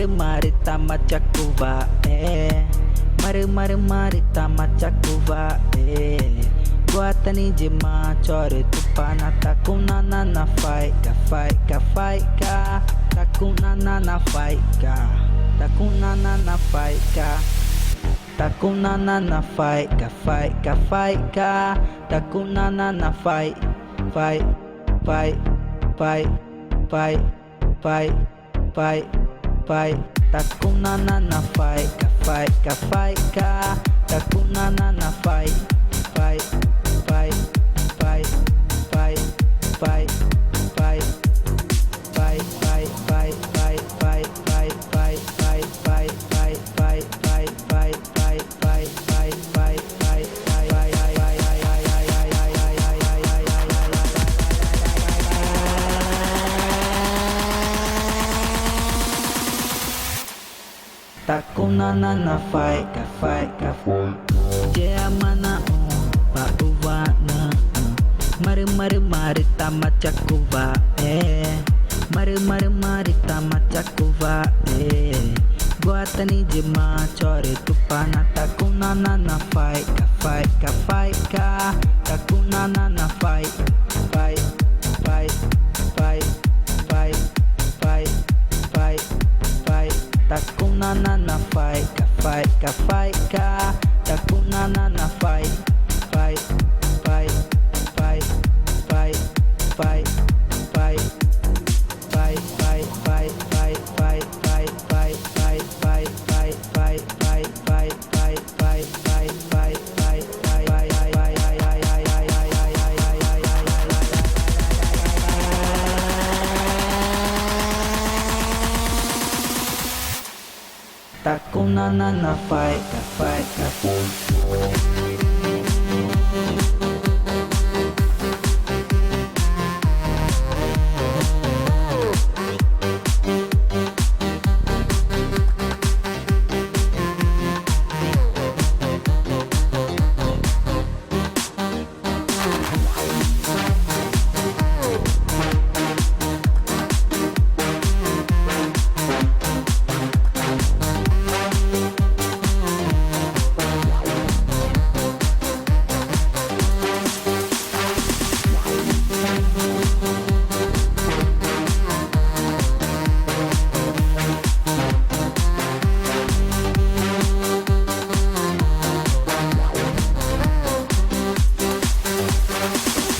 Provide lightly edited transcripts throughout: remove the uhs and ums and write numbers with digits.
marita macakuva marita macakuva Guatani jema chore tupana takuna na faika takuna na faika takuna na faika takuna na faika takuna na fight takuna na faika takuna na fight takuna na fight Jaya mana pa uwa na marita macakuva marita macakuva Guatani jema chore tupana takuna na fight takuna na fight takuna na fight takuna na fight takuna na fight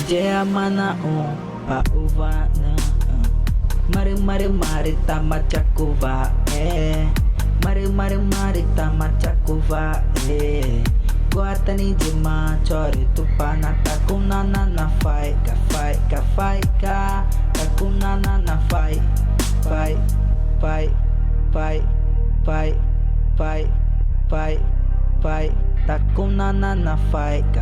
Jaya mana pa uva na marita macakuva marita macakuva Guatani jema chore tupana takuna na fight takuna na fight takuna na fight takuna na fight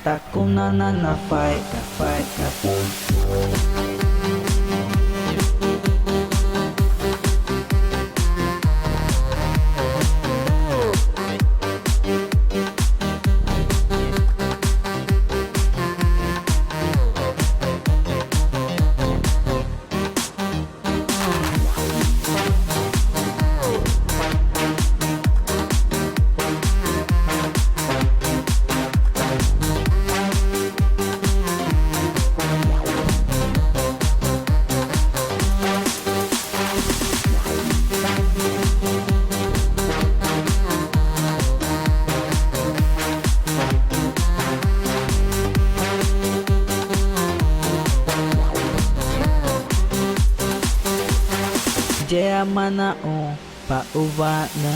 takuna na fight Jaya mana pa uva na